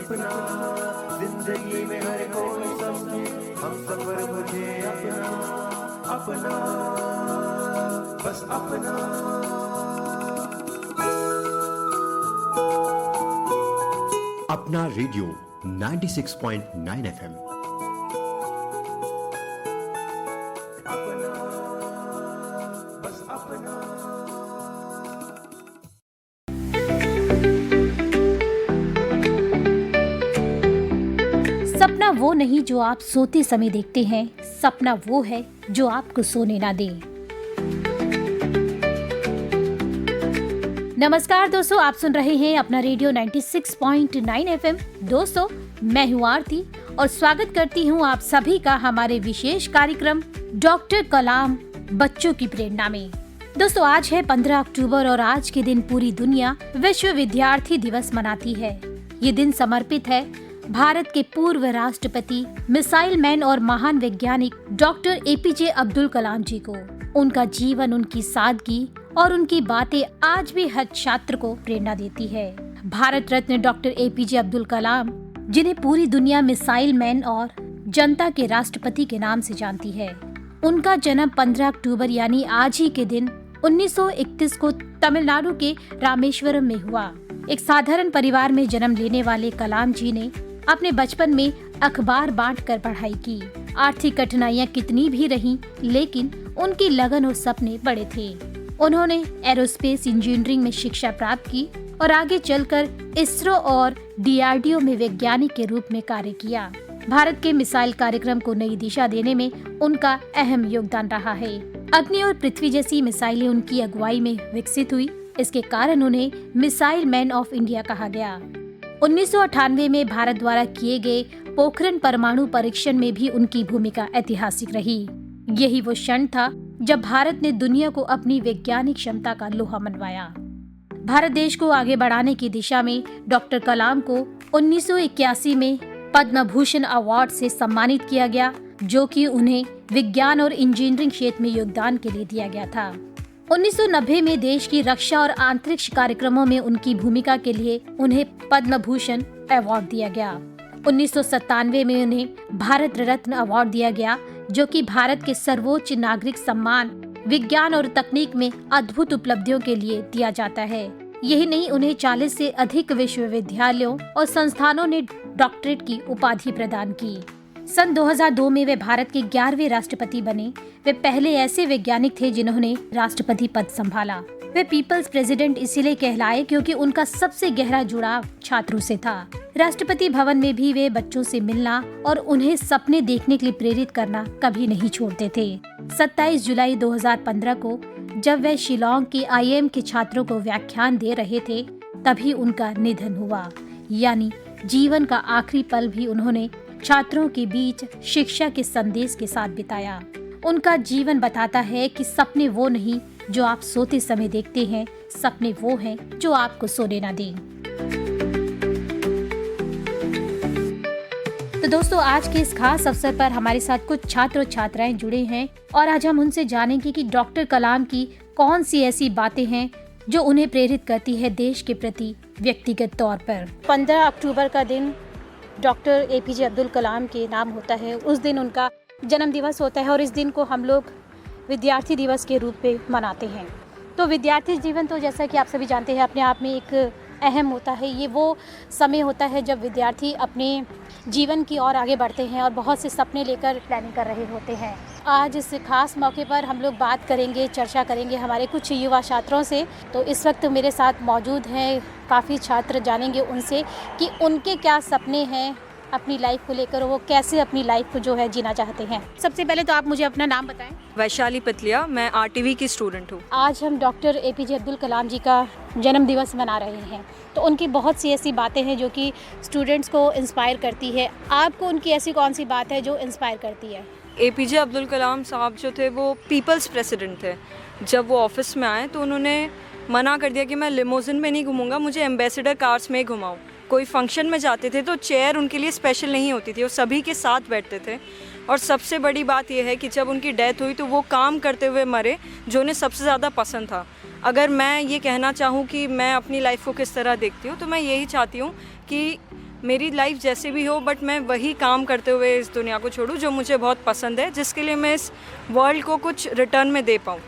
सपना जिंदगी में हर कोई समझे, हम सफर मुझे अपना अपना बस अपना। अपना रेडियो 96.9 FM। अपना बस अपना। सपना वो नहीं जो आप सोते समय देखते हैं, सपना वो है जो आपको सोने ना दे। नमस्कार दोस्तों, आप सुन रहे हैं अपना रेडियो 96.9 FM। दोस्तों, मैं हूँ आरती और स्वागत करती हूँ आप सभी का हमारे विशेष कार्यक्रम डॉक्टर कलाम बच्चों की प्रेरणा में। दोस्तों, आज है 15 अक्टूबर और आज के दिन पूरी दुनिया विश्व विद्यार्थी दिवस मनाती है। ये दिन समर्पित है भारत के पूर्व राष्ट्रपति, मिसाइल मैन और महान वैज्ञानिक डॉक्टर एपीजे अब्दुल कलाम जी को। उनका जीवन, उनकी सादगी और उनकी बातें आज भी हर छात्र को प्रेरणा देती है। भारत रत्न डॉक्टर एपीजे अब्दुल कलाम, जिन्हें पूरी दुनिया मिसाइल मैन और जनता के राष्ट्रपति के नाम से जानती है, उनका जन्म 15 अक्टूबर यानी आज ही के दिन 1931 को तमिलनाडु के रामेश्वरम में हुआ। एक साधारण परिवार में जन्म लेने वाले कलाम जी ने अपने बचपन में अखबार बांटकर पढ़ाई की। आर्थिक कठिनाइयां कितनी भी रहीं, लेकिन उनकी लगन और सपने बड़े थे। उन्होंने एरोस्पेस इंजीनियरिंग में शिक्षा प्राप्त की और आगे चलकर इसरो और डीआरडीओ में वैज्ञानिक के रूप में कार्य किया। भारत के मिसाइल कार्यक्रम को नई दिशा देने में उनका अहम योगदान रहा है। अग्नि और पृथ्वी जैसी मिसाइलें उनकी अगुवाई में विकसित हुई। इसके कारण उन्हें मिसाइल मैन ऑफ इंडिया कहा गया। 1998 में भारत द्वारा किए गए पोखरण परमाणु परीक्षण में भी उनकी भूमिका ऐतिहासिक रही। यही वो क्षण था जब भारत ने दुनिया को अपनी वैज्ञानिक क्षमता का लोहा मनवाया। भारत देश को आगे बढ़ाने की दिशा में डॉक्टर कलाम को 1981 में पद्म भूषण अवार्ड से सम्मानित किया गया, जो कि उन्हें विज्ञान और इंजीनियरिंग क्षेत्र में योगदान के लिए दिया गया था। 1990 में देश की रक्षा और अंतरिक्ष कार्यक्रमों में उनकी भूमिका के लिए उन्हें पद्म भूषण अवार्ड दिया गया। 1997 में उन्हें भारत रत्न अवार्ड दिया गया, जो कि भारत के सर्वोच्च नागरिक सम्मान विज्ञान और तकनीक में अद्भुत उपलब्धियों के लिए दिया जाता है। यही नहीं, उन्हें 40 से अधिक विश्वविद्यालयों और संस्थानों ने डॉक्टरेट की उपाधि प्रदान की। सन 2002 में वे भारत के 11वें राष्ट्रपति बने। वे पहले ऐसे वैज्ञानिक थे जिन्होंने राष्ट्रपति पद संभाला। वे पीपल्स प्रेसिडेंट इसीलिए कहलाए क्योंकि उनका सबसे गहरा जुड़ाव छात्रों से था। राष्ट्रपति भवन में भी वे बच्चों से मिलना और उन्हें सपने देखने के लिए प्रेरित करना कभी नहीं छोड़ते थे। 27 जुलाई 2015 को जब वे शिलांग के IIM के छात्रों को व्याख्यान दे रहे थे, तभी उनका निधन हुआ। यानी जीवन का आखिरी पल भी उन्होंने छात्रों के बीच शिक्षा के संदेश के साथ बिताया। उनका जीवन बताता है कि सपने वो नहीं जो आप सोते समय देखते हैं, सपने वो हैं जो आपको सोने ना दें। तो दोस्तों, आज के इस खास अवसर पर हमारे साथ कुछ छात्र और छात्राएं जुड़े हैं और आज हम उनसे जानेंगे कि डॉक्टर कलाम की कौन सी ऐसी बातें हैं जो उन्हें प्रेरित करती है देश के प्रति व्यक्तिगत तौर पर। 15 अक्टूबर का दिन डॉक्टर एपीजे अब्दुल कलाम के नाम होता है। उस दिन उनका जन्म दिवस होता है और इस दिन को हम लोग विद्यार्थी दिवस के रूप में मनाते हैं। तो विद्यार्थी जीवन तो जैसा कि आप सभी जानते हैं अपने आप में एक अहम होता है। ये वो समय होता है जब विद्यार्थी अपने जीवन की ओर आगे बढ़ते हैं और बहुत से सपने लेकर प्लानिंग कर रहे होते हैं। आज इस खास मौके पर हम लोग बात करेंगे, चर्चा करेंगे हमारे कुछ युवा छात्रों से। तो इस वक्त मेरे साथ मौजूद हैं काफ़ी छात्र, जानेंगे उनसे कि उनके क्या सपने हैं अपनी लाइफ को लेकर, वो कैसे अपनी लाइफ को जो है जीना चाहते हैं। सबसे पहले तो आप मुझे अपना नाम बताएं। वैशाली पतलिया, मैं RTV की स्टूडेंट हूँ। आज हम डॉक्टर एपीजे अब्दुल कलाम जी का जन्म दिवस मना रहे हैं, तो उनकी बहुत सी ऐसी बातें हैं जो कि स्टूडेंट्स को इंस्पायर करती है। आपको उनकी ऐसी कौन सी बात है जो इंस्पायर करती है? APJ अब्दुल कलाम साहब जो थे वो पीपल्स प्रेसिडेंट थे। जब वो ऑफिस में आए तो उन्होंने मना कर दिया कि मैं लिमोजिन में नहीं घूमूंगा, मुझे एम्बेसडर कार्स में घुमाऊँ। कोई फंक्शन में जाते थे तो चेयर उनके लिए स्पेशल नहीं होती थी, वो सभी के साथ बैठते थे। और सबसे बड़ी बात यह है कि जब उनकी डेथ हुई तो वो काम करते हुए मरे जो उन्हें सबसे ज़्यादा पसंद था। अगर मैं ये कहना चाहूँ कि मैं अपनी लाइफ को किस तरह देखती हूँ तो मैं यही चाहती हूँ कि मेरी लाइफ जैसे भी हो, बट मैं वही काम करते हुए इस दुनिया को छोड़ूं जो मुझे बहुत पसंद है, जिसके लिए मैं इस वर्ल्ड को कुछ रिटर्न में दे पाऊँ।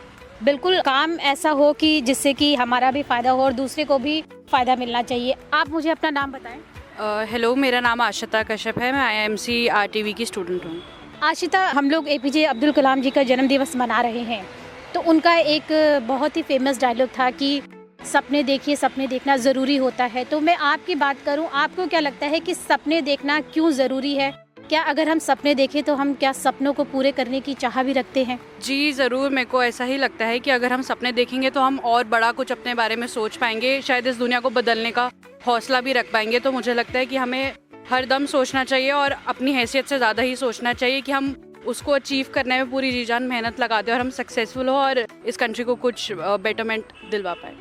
बिल्कुल, काम ऐसा हो कि जिससे कि हमारा भी फ़ायदा हो और दूसरे को भी फ़ायदा मिलना चाहिए। आप मुझे अपना नाम बताएं। हेलो, मेरा नाम आशिता कश्यप है। मैं IIMC RTV की स्टूडेंट हूँ। आशिता, हम लोग APJ अब्दुल कलाम जी का जन्मदिवस मना रहे हैं, तो उनका एक बहुत ही फेमस डायलॉग था कि सपने देखिए, सपने देखना ज़रूरी होता है। तो मैं आपकी बात करूं, आपको क्या लगता है कि सपने देखना क्यों ज़रूरी है? क्या अगर हम सपने देखें तो हम क्या सपनों को पूरे करने की चाह भी रखते हैं? जी ज़रूर, मेरे को ऐसा ही लगता है कि अगर हम सपने देखेंगे तो हम और बड़ा कुछ अपने बारे में सोच पाएंगे, शायद इस दुनिया को बदलने का हौसला भी रख पाएंगे। तो मुझे लगता है कि हमें हर दम सोचना चाहिए और अपनी हैसियत से ज़्यादा ही सोचना चाहिए कि हम उसको अचीव करने में पूरी जी जान मेहनत लगा दें और हम सक्सेसफुल हो और इस कंट्री को कुछ बेटरमेंट दिलवा पाए।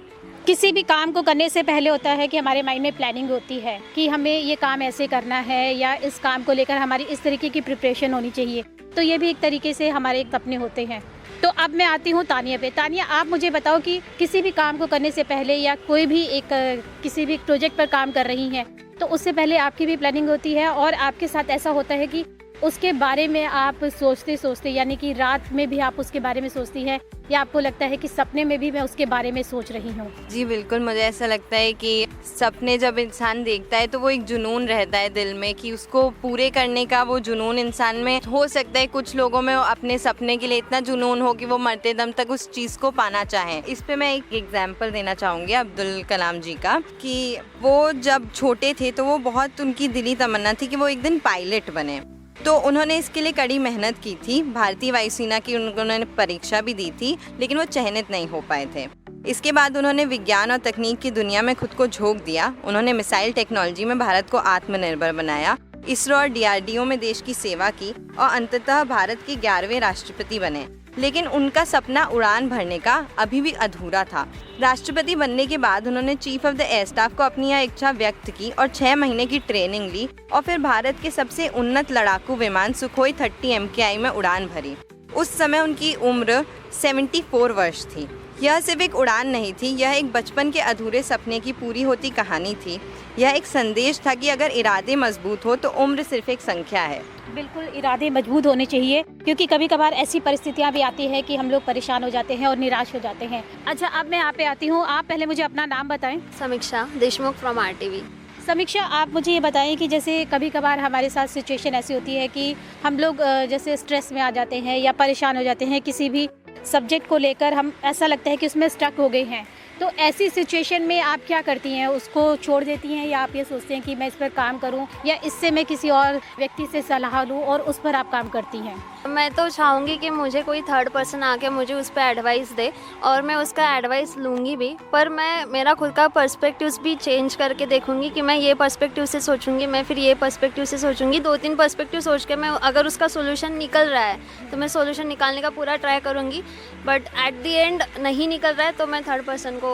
किसी भी काम को करने से पहले होता है कि हमारे माइंड में प्लानिंग होती है कि हमें ये काम ऐसे करना है या इस काम को लेकर हमारी इस तरीके की प्रिपरेशन होनी चाहिए। तो ये भी एक तरीके से हमारे एक सपने होते हैं। तो अब मैं आती हूँ तानिया पे। तानिया, आप मुझे बताओ कि किसी भी काम को करने से पहले या कोई भी किसी भी प्रोजेक्ट पर काम कर रही हैं, तो उससे पहले आपकी भी प्लानिंग होती है और आपके साथ ऐसा होता है कि उसके बारे में आप सोचते सोचते, यानी कि रात में भी आप उसके बारे में सोचती हैं, या आपको लगता है कि सपने में भी मैं उसके बारे में सोच रही हूँ? जी बिल्कुल, मुझे ऐसा लगता है कि सपने जब इंसान देखता है तो वो एक जुनून रहता है दिल में कि उसको पूरे करने का वो जुनून इंसान में हो सकता है। कुछ लोगों में अपने सपने के लिए इतना जुनून हो कि वो मरते दम तक उस चीज़ को पाना चाहें। इस पे मैं एक एग्जाम्पल देना चाहूँगी अब्दुल कलाम जी का, कि वो जब छोटे थे तो वो बहुत उनकी दिली तमन्ना थी कि वो एक दिन पायलट बने। तो उन्होंने इसके लिए कड़ी मेहनत की थी। भारतीय वायुसेना की उन्होंने परीक्षा भी दी थी, लेकिन वो चयनित नहीं हो पाए थे। इसके बाद उन्होंने विज्ञान और तकनीक की दुनिया में खुद को झोंक दिया। उन्होंने मिसाइल टेक्नोलॉजी में भारत को आत्मनिर्भर बनाया, इसरो और DRDO में देश की सेवा की और अंततः भारत के 11वें राष्ट्रपति बने। लेकिन उनका सपना उड़ान भरने का अभी भी अधूरा था। राष्ट्रपति बनने के बाद उन्होंने chief of the air staff को अपनी यह इच्छा व्यक्त की और 6 महीने की ट्रेनिंग ली और फिर भारत के सबसे उन्नत लड़ाकू विमान सुखोई 30 MKI में उड़ान भरी। उस समय उनकी उम्र 74 वर्ष थी। यह सिर्फ एक उड़ान नहीं थी, यह एक बचपन के अधूरे सपने की पूरी होती कहानी थी। यह एक संदेश था कि अगर इरादे मजबूत हो तो उम्र सिर्फ एक संख्या है। बिल्कुल, इरादे मजबूत होने चाहिए, क्योंकि कभी कभार ऐसी परिस्थितियां भी आती है कि हम लोग परेशान हो जाते हैं और निराश हो जाते हैं। अच्छा, अब मैं यहाँ पे आती हूँ। आप पहले मुझे अपना नाम बताएं। समीक्षा देशमुख फ्रॉम RTV। समीक्षा, आप मुझे ये बताएं कि जैसे कभी कभार हमारे साथ सिचुएशन ऐसी होती है कि हम लोग जैसे स्ट्रेस में आ जाते हैं या परेशान हो जाते हैं, किसी भी सब्जेक्ट को लेकर हम ऐसा लगता है कि उसमें स्टक हो गए हैं। तो ऐसी सिचुएशन में आप क्या करती हैं? उसको छोड़ देती हैं या आप ये सोचते हैं कि मैं इस पर काम करूं, या इससे मैं किसी और व्यक्ति से सलाह लूं और उस पर आप काम करती हैं? मैं तो चाहूँगी कि मुझे कोई थर्ड पर्सन आके मुझे उस पर एडवाइस दे और मैं उसका एडवाइस लूँगी भी, पर मैं मेरा खुद का पर्सपेक्टिव्स भी चेंज करके देखूँगी कि मैं ये पर्सपेक्टिव से सोचूँगी, मैं फिर ये पर्सपेक्टिव से सोचूँगी। 2-3 पर्सपेक्टिव सोच के मैं अगर उसका सोल्यूशन निकल रहा है तो मैं सोल्यूशन निकालने का पूरा ट्राई करूँगी, बट एट द एंड नहीं निकल रहा है तो मैं थर्ड पर्सन को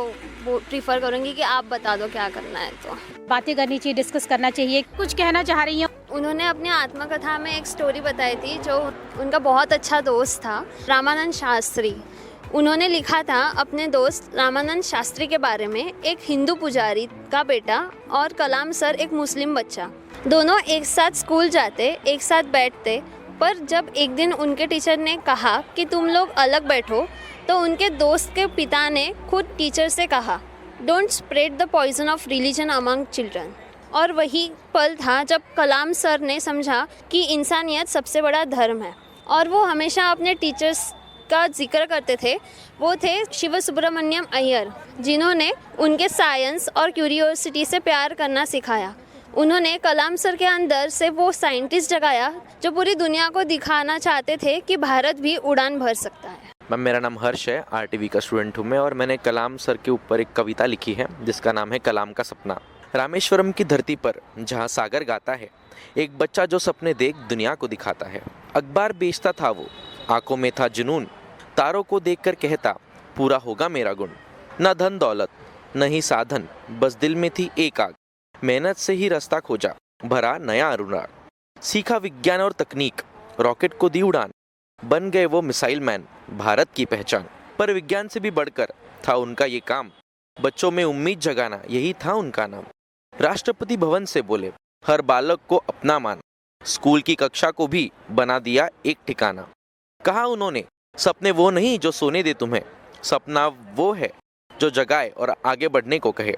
वो प्रीफर करूँगी कि आप बता दो क्या करना है। तो बातें करनी चाहिए, डिस्कस करना चाहिए। कुछ कहना चाह रही हैं? उन्होंने अपनी आत्मकथा में एक स्टोरी बताई थी जो उनका बहुत अच्छा दोस्त था, रामानंद शास्त्री। उन्होंने लिखा था अपने दोस्त रामानंद शास्त्री के बारे में, एक हिंदू पुजारी का बेटा और कलाम सर एक मुस्लिम बच्चा। दोनों एक साथ स्कूल जाते, एक साथ बैठते, पर जब एक दिन उनके टीचर ने कहा कि तुम लोग अलग बैठो, तो उनके दोस्त के पिता ने खुद टीचर से कहा, don't spread the poison of religion among children. और वही पल था जब कलाम सर ने समझा कि इंसानियत सबसे बड़ा धर्म है। और वो हमेशा अपने टीचर्स का जिक्र करते थे। वो थे शिव सुब्रमण्यम अय्यर, जिन्होंने उनके साइंस और क्यूरियोसिटी से प्यार करना सिखाया। उन्होंने कलाम सर के अंदर से वो साइंटिस्ट जगाया जो पूरी दुनिया को दिखाना चाहते थे कि भारत भी उड़ान भर सकता है। मैम, मेरा नाम हर्ष है, RTV का स्टूडेंट हूँ मैं, और मैंने कलाम सर के ऊपर एक कविता लिखी है जिसका नाम है कलाम का सपना। रामेश्वरम की धरती पर जहाँ सागर गाता है, एक बच्चा जो सपने देख दुनिया को दिखाता है। अखबार बेचता था वो, आंखों में था जुनून, तारों को देखकर कहता पूरा होगा मेरा गुण। न धन दौलत न ही साधन, बस दिल में थी एक आग, मेहनत से ही रास्ता खोजा, भरा नया अनुराग। सीखा विज्ञान और तकनीक, रॉकेट को दी उड़ान, बन गए वो मिसाइल मैन, भारत की पहचान। पर विज्ञान से भी बढ़कर था उनका ये काम, बच्चों में उम्मीद जगाना, यही था उनका नाम। राष्ट्रपति भवन से बोले हर बालक को अपना माना, स्कूल की कक्षा को भी बना दिया एक ठिकाना। कहा उन्होंने, सपने वो नहीं जो सोने दे तुम्हें, सपना वो है जो जगाए और आगे बढ़ने को कहे।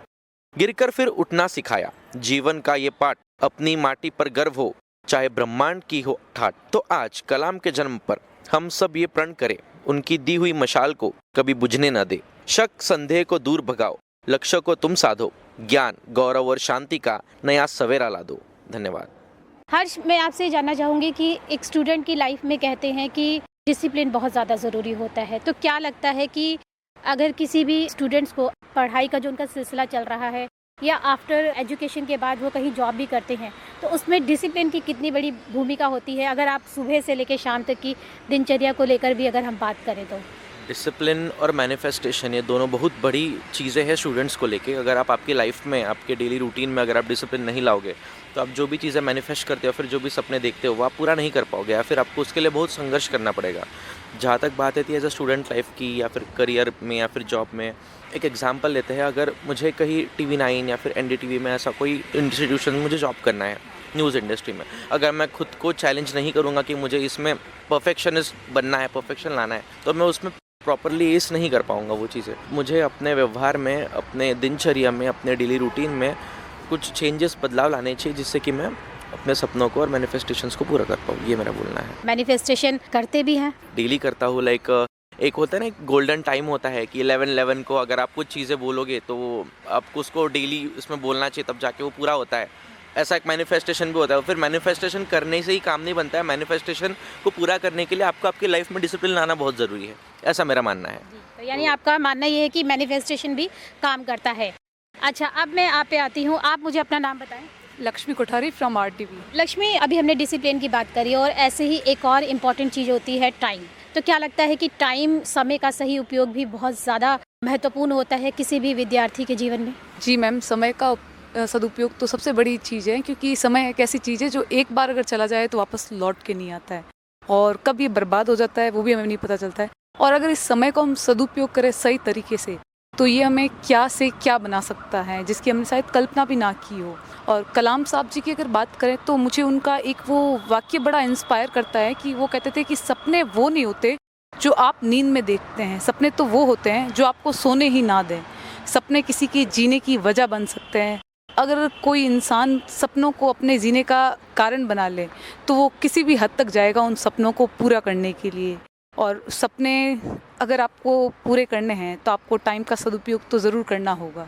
गिरकर फिर उठना सिखाया, जीवन का ये पाठ, अपनी माटी पर गर्व हो चाहे ब्रह्मांड की हो ठाट। तो आज कलाम के जन्म पर हम सब ये प्रण करें, उनकी दी हुई मशाल को कभी बुझने न दे। शक संदेह को दूर भगाओ, लक्ष्य को तुम साधो, ज्ञान गौरव और शांति का नया सवेरा ला दो। धन्यवाद। हर्ष, मैं आपसे जानना चाहूँगी कि एक स्टूडेंट की लाइफ में कहते हैं कि डिसिप्लिन बहुत ज़्यादा ज़रूरी होता है, तो क्या लगता है कि अगर किसी भी स्टूडेंट्स को पढ़ाई का जो उनका सिलसिला चल रहा है या आफ्टर एजुकेशन के बाद वो कहीं जॉब भी करते हैं, तो उसमें डिसिप्लिन की कितनी बड़ी भूमिका होती है? अगर आप सुबह से लेकर शाम तक की दिनचर्या को लेकर भी अगर हम बात करें तो डिसिप्लिन और मैनिफेस्टेशन ये दोनों बहुत बड़ी चीज़ें हैं स्टूडेंट्स को लेके। अगर आप आपकी लाइफ में, आपके डेली रूटीन में अगर आप डिसिप्लिन नहीं लाओगे तो आप जो भी चीज़ें मैनिफेस्ट करते हो, फिर जो भी सपने देखते हो, वो आप पूरा नहीं कर पाओगे या फिर आपको उसके लिए बहुत संघर्ष करना पड़ेगा। जहाँ तक बात आती है एज अ स्टूडेंट लाइफ की या फिर करियर में या फिर जॉब में, एक एग्जांपल लेते हैं। अगर मुझे कहीं TV9 या फिर NDTV में ऐसा कोई इंस्टीट्यूशन मुझे जॉब करना है न्यूज़ इंडस्ट्री में, अगर मैं खुद को चैलेंज नहीं करूँगा कि मुझे इसमें परफेक्शनिस्ट बनना है, परफेक्शन लाना है, तो मैं उसमें प्रॉपरली एस नहीं कर पाऊँगा वो चीज़ें। मुझे अपने व्यवहार में, अपने दिनचर्या में, अपने डेली रूटीन में कुछ चेंजेस, बदलाव लाने चाहिए जिससे कि मैं अपने सपनों को और मैनिफेस्टेशंस को पूरा कर पाऊँ। ये मेरा बोलना है। मैनिफेस्टेशन करते भी हैं? डेली करता हूँ। लाइक एक होता है ना, एक गोल्डन टाइम होता है कि 11-11 को अगर आप कुछ चीज़ें बोलोगे तो आपको उसको डेली उसमें बोलना चाहिए, तब जाके वो पूरा होता है। ऐसा एक मैनिफेस्टेशन भी होता है। फिर मैनिफेस्टेशन करने से ही काम नहीं बनता है, मैनिफेस्टेशन को पूरा करने के लिए आपको आपकी लाइफ में डिसिप्लिन लाना बहुत ज़रूरी है, ऐसा मेरा मानना है। तो यानी आपका मानना ये है कि मैनिफेस्टेशन भी काम करता है। अच्छा, अब मैं आप पे आती हूँ, आप मुझे अपना नाम बताएं। Lakshmi Kothari from RTV। लक्ष्मी, अभी हमने डिसिप्लिन की बात करी और ऐसे ही एक और इम्पॉर्टेंट चीज़ होती है टाइम। तो क्या लगता है कि टाइम, समय का सही उपयोग भी बहुत ज़्यादा महत्वपूर्ण होता है किसी भी विद्यार्थी के जीवन में? जी मैम, समय का सदुपयोग तो सबसे बड़ी चीज़ है, क्योंकि समय एक ऐसी चीज़ है जो एक बार अगर चला जाए तो वापस लौट के नहीं आता है, और कब ये बर्बाद हो जाता है वो भी हमें नहीं पता चलता है। और अगर इस समय को हम सदुपयोग करें सही तरीके से, तो ये हमें क्या से क्या बना सकता है जिसकी हमने शायद कल्पना भी ना की हो। और कलाम साहब जी की अगर बात करें तो मुझे उनका एक वो वाक्य बड़ा इंस्पायर करता है कि वो कहते थे कि सपने वो नहीं होते जो आप नींद में देखते हैं, सपने तो वो होते हैं जो आपको सोने ही ना दें। सपने किसी की जीने की वजह बन सकते हैं। अगर कोई इंसान सपनों को अपने जीने का कारण बना ले तो वो किसी भी हद तक जाएगा उन सपनों को पूरा करने के लिए। और सपने अगर आपको पूरे करने हैं तो आपको टाइम का सदुपयोग तो ज़रूर करना होगा।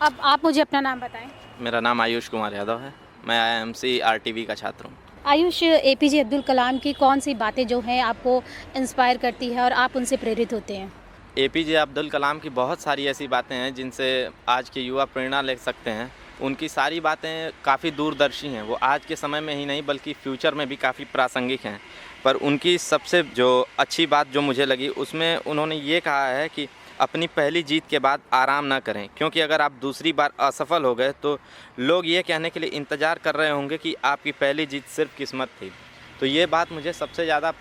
अब आप मुझे अपना नाम बताएं। मेरा नाम आयुष कुमार यादव है। मैं IIMC RTV का छात्र हूँ। आयुष, APJ अब्दुल कलाम की कौन सी बातें जो हैं आपको इंस्पायर करती है और आप उनसे प्रेरित होते हैं? APJ अब्दुल कलाम की बहुत सारी ऐसी बातें हैं जिनसे आज के युवा प्रेरणा ले सकते हैं। उनकी सारी बातें काफ़ी दूरदर्शी हैं। वो आज के समय में ही नहीं बल्कि फ्यूचर में भी काफ़ी प्रासंगिक हैं। पर उनकी सबसे जो अच्छी बात जो मुझे लगी, उसमें उन्होंने ये कहा है कि अपनी पहली जीत के बाद आराम ना करें, क्योंकि अगर आप दूसरी बार असफल हो गए तो लोग ये कहने के लिए इंतज़ार कर रहे होंगे कि आपकी पहली जीत सिर्फ किस्मत थी। तो ये बात मुझे सबसे ज़्यादा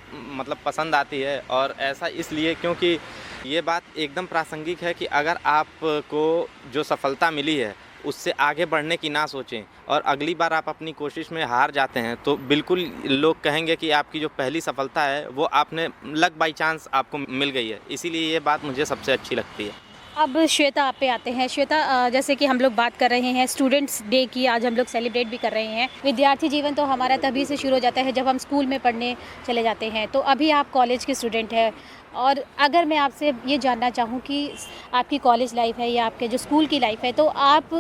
पसंद आती है, और ऐसा इसलिए क्योंकि ये बात एकदम प्रासंगिक है कि अगर आपको जो सफलता मिली है उससे आगे बढ़ने की ना सोचें, और अगली बार आप अपनी कोशिश में हार जाते हैं तो बिल्कुल लोग कहेंगे कि आपकी जो पहली सफलता है वो आपने लक बाई चांस आपको मिल गई है। इसीलिए ये बात मुझे सबसे अच्छी लगती है। अब श्वेता, आप पे आते हैं। श्वेता, जैसे कि हम लोग बात कर रहे हैं स्टूडेंट्स डे की, आज हम लोग सेलिब्रेट भी कर रहे हैं। विद्यार्थी जीवन तो हमारा तभी से शुरू हो जाता है जब हम स्कूल में पढ़ने चले जाते हैं। तो अभी आप कॉलेज के स्टूडेंट हैं, और अगर मैं आपसे ये जानना चाहूँ कि आपकी कॉलेज लाइफ है या आपके जो स्कूल की लाइफ है, तो आप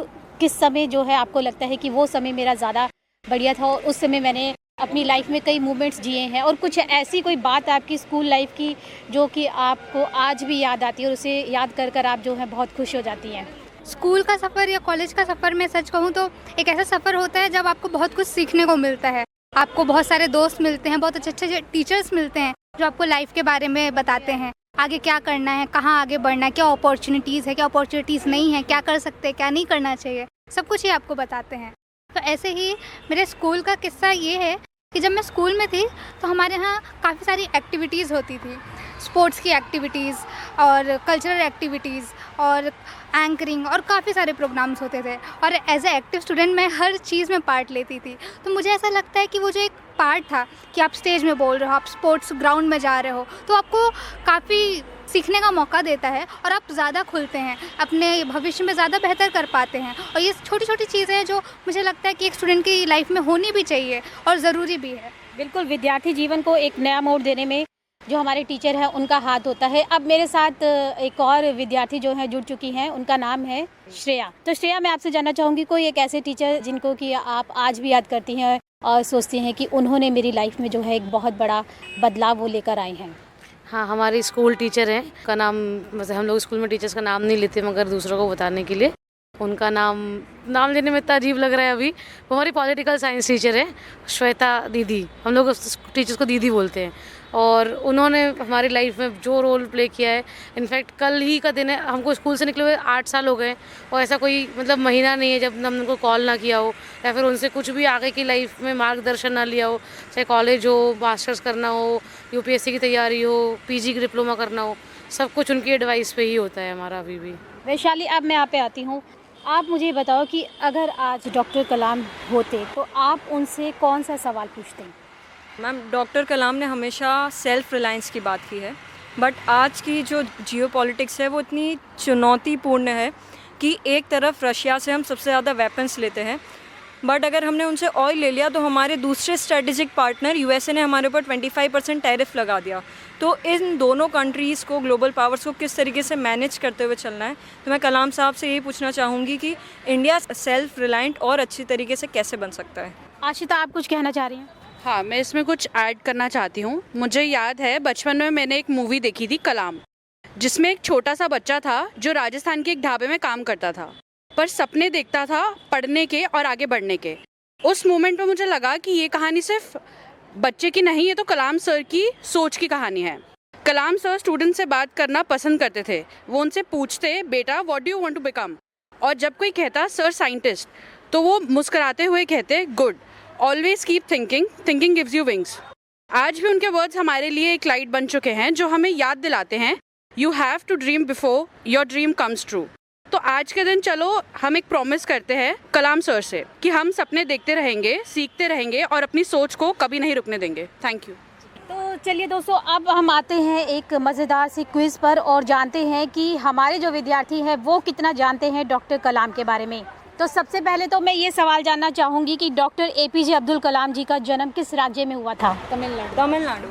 किस समय जो है आपको लगता है कि वो समय मेरा ज़्यादा बढ़िया था और उस समय मैंने अपनी लाइफ में कई मोमेंट्स जिए हैं, और कुछ ऐसी कोई बात आपकी स्कूल लाइफ की जो कि आपको आज भी याद आती है और उसे याद कर कर आप जो है बहुत खुश हो जाती हैं? स्कूल का सफ़र या कॉलेज का सफ़र में सच कहूँ तो एक ऐसा सफ़र होता है जब आपको बहुत कुछ सीखने को मिलता है। आपको बहुत सारे दोस्त मिलते हैं, बहुत अच्छे अच्छे टीचर्स मिलते हैं जो आपको लाइफ के बारे में बताते हैं, आगे क्या करना है, कहाँ आगे बढ़ना है, क्या अपॉर्चुनिटीज़ है, क्या अपॉर्चुनिटीज़ नहीं है, क्या कर सकते हैं, क्या नहीं करना चाहिए, सब कुछ ही आपको बताते हैं। तो ऐसे ही मेरे स्कूल का किस्सा ये है कि जब मैं स्कूल में थी तो हमारे यहाँ काफ़ी सारी एक्टिविटीज़ होती थी। स्पोर्ट्स की एक्टिविटीज़ और कल्चरल एक्टिविटीज़ और एंकरिंग और काफ़ी सारे प्रोग्राम्स होते थे, और एज ए एक्टिव स्टूडेंट मैं हर चीज़ में पार्ट लेती थी। तो मुझे ऐसा लगता है कि वो जो एक पार्ट था कि आप स्टेज में बोल रहे हो, आप स्पोर्ट्स ग्राउंड में जा रहे हो, तो आपको काफ़ी सीखने का मौका देता है और आप ज़्यादा खुलते हैं, अपने भविष्य में ज़्यादा बेहतर कर पाते हैं। और ये छोटी छोटी चीज़ें हैं जो मुझे लगता है कि एक स्टूडेंट की लाइफ में होनी भी चाहिए और ज़रूरी भी है। बिल्कुल, विद्यार्थी जीवन को एक नया मोड़ देने में जो हमारे टीचर हैं उनका हाथ होता है। अब मेरे साथ एक और विद्यार्थी जो हैं जुड़ चुकी हैं, उनका नाम है श्रेया। तो श्रेया, मैं आपसे जानना चाहूँगी, कोई एक ऐसे टीचर जिनको कि आप आज भी याद करती हैं और सोचती हैं कि उन्होंने मेरी लाइफ में जो है एक बहुत बड़ा बदलाव वो लेकर आए हैं? हाँ, हमारी स्कूल टीचर हैं, का नाम वैसे हम लोग स्कूल में टीचर्स का नाम नहीं लेते मगर दूसरों को बताने के लिए उनका नाम लेने में इतना अजीब लग रहा है अभी। वो हमारी पॉलिटिकल साइंस टीचर है, श्वेता दीदी। हम लोग टीचर्स को दीदी बोलते हैं, और उन्होंने हमारी लाइफ में जो रोल प्ले किया है, इनफैक्ट कल ही का दिन है, हमको स्कूल से निकले हुए 8 साल हो गए, और ऐसा कोई मतलब महीना नहीं है जब हमने उनको कॉल ना किया हो या फिर उनसे कुछ भी आगे की लाइफ में मार्गदर्शन ना लिया हो, चाहे कॉलेज हो, मास्टर्स करना हो, यूपीएससी की तैयारी हो, पीजी की डिप्लोमा करना हो, सब कुछ उनकी एडवाइस पे ही होता है हमारा अभी भी। वैशाली, अब मैं आप पे आती हूँ। आप मुझे बताओ कि अगर आज डॉक्टर कलाम होते तो आप उनसे कौन सा सवाल पूछते हैं? मैम, डॉक्टर कलाम ने हमेशा सेल्फ रिलायंस की बात की है, बट आज की जो जियो पॉलिटिक्स है वो इतनी चुनौतीपूर्ण है कि एक तरफ रशिया से हम सबसे ज़्यादा वेपन्स लेते हैं, बट अगर हमने उनसे ऑयल ले लिया तो हमारे दूसरे स्ट्रेटेजिक पार्टनर यूएसए ने हमारे ऊपर 25% टैरिफ लगा दिया। तो इन दोनों कंट्रीज़ को, ग्लोबल पावर्स को किस तरीके से मैनेज करते हुए चलना है? तो मैं कलाम साहब से यही पूछना चाहूँगी कि इंडिया सेल्फ रिलायंट और अच्छी तरीके से कैसे बन सकता है? आशिता, आप कुछ कहना चाह रही हैं? हाँ, मैं इसमें कुछ ऐड करना चाहती हूँ। मुझे याद है बचपन में मैंने एक मूवी देखी थी कलाम, जिसमें एक छोटा सा बच्चा था जो राजस्थान के एक ढाबे में काम करता था, पर सपने देखता था पढ़ने के और आगे बढ़ने के। उस मोमेंट पे मुझे लगा कि ये कहानी सिर्फ बच्चे की नहीं, ये तो कलाम सर की सोच की कहानी है। कलाम सर स्टूडेंट से बात करना पसंद करते थे। वो उनसे पूछते, बेटा what do you want to become? और जब कोई कहता सर साइंटिस्ट, तो वो मुस्कुराते हुए कहते good, always keep thinking, thinking gives you wings. आज भी उनके वर्ड्स हमारे लिए एक लाइट बन चुके हैं जो हमें याद दिलाते हैं you have to dream before your dream comes true. तो आज के दिन चलो हम एक प्रॉमिस करते हैं कलाम सर से कि हम सपने देखते रहेंगे, सीखते रहेंगे और अपनी सोच को कभी नहीं रुकने देंगे। Thank you. तो चलिए दोस्तों, अब हम आते हैं एक मज़ेदार सी क्विज़ पर और जानते हैं कि हमारे जो विद्यार्थी हैं वो कितना जानते हैं डॉक्टर कलाम के बारे में। तो सबसे पहले तो मैं ये सवाल जानना चाहूँगी कि डॉक्टर APJ अब्दुल कलाम जी का जन्म किस राज्य में हुआ था? तमिलनाडु।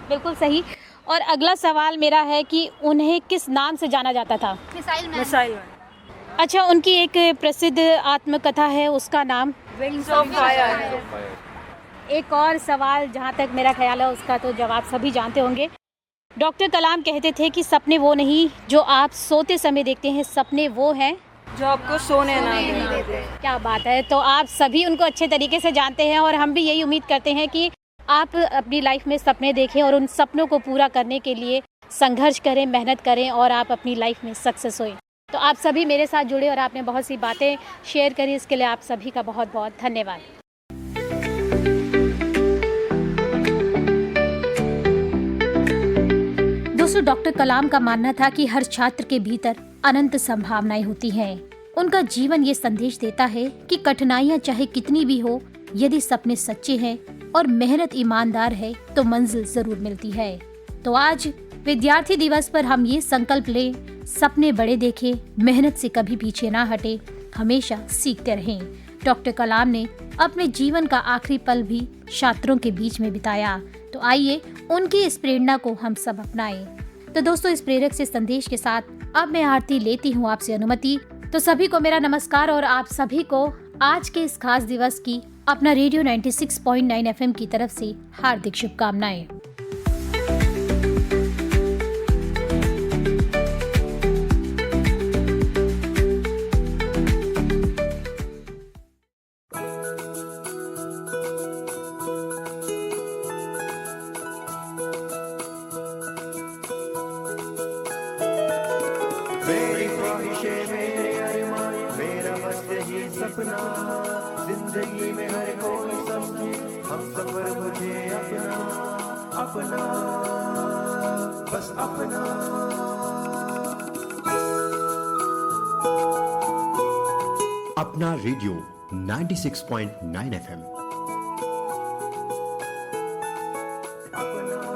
बिल्कुल सही। और अगला सवाल मेरा है कि उन्हें किस नाम से जाना जाता था? Missile man. अच्छा, उनकी एक प्रसिद्ध आत्मकथा है, उसका नाम विंग्स ऑफ फायर। एक और सवाल जहाँ तक मेरा ख्याल है उसका तो जवाब सभी जानते होंगे। डॉक्टर कलाम कहते थे कि सपने वो नहीं जो आप सोते समय देखते हैं, सपने वो हैं जो आपको सोने ना देते। क्या बात है। तो आप सभी उनको अच्छे तरीके से जानते हैं और हम भी यही उम्मीद करते हैं कि आप अपनी लाइफ में सपने देखें और उन सपनों को पूरा करने के लिए संघर्ष करें, मेहनत करें और आप अपनी लाइफ में सक्सेस होएं। तो आप सभी मेरे साथ जुड़े और आपने बहुत सी बातें शेयर करी, इसके लिए आप सभी का बहुत बहुत धन्यवाद। दोस्तों, डॉक्टर कलाम का मानना था कि हर छात्र के भीतर अनंत संभावनाएं होती हैं। उनका जीवन ये संदेश देता है कि कठिनाइयां चाहे कितनी भी हो, यदि सपने सच्चे हैं और मेहनत ईमानदार है तो मंजिल जरूर मिलती है। तो आज विद्यार्थी दिवस पर हम ये संकल्प लें, सपने बड़े देखें, मेहनत से कभी पीछे ना हटे, हमेशा सीखते रहें। डॉक्टर कलाम ने अपने जीवन का आखिरी पल भी छात्रों के बीच में बिताया। तो आइए उनकी इस प्रेरणा को हम सब अपनाएं। तो दोस्तों, इस प्रेरक से संदेश के साथ अब मैं आरती लेती हूँ आपसे अनुमति। तो सभी को मेरा नमस्कार और आप सभी को आज के इस खास दिवस की अपना रेडियो 96.9 FM की तरफ से हार्दिक शुभकामनाएं। मेरी ख्वाहिशें, मेरे अरमान, मेरा बस यही सपना, जिंदगी में हर कोई समझे हम सफर मुझे अपना अपना। बस अपना। अपना रेडियो 96.9 FM। अपना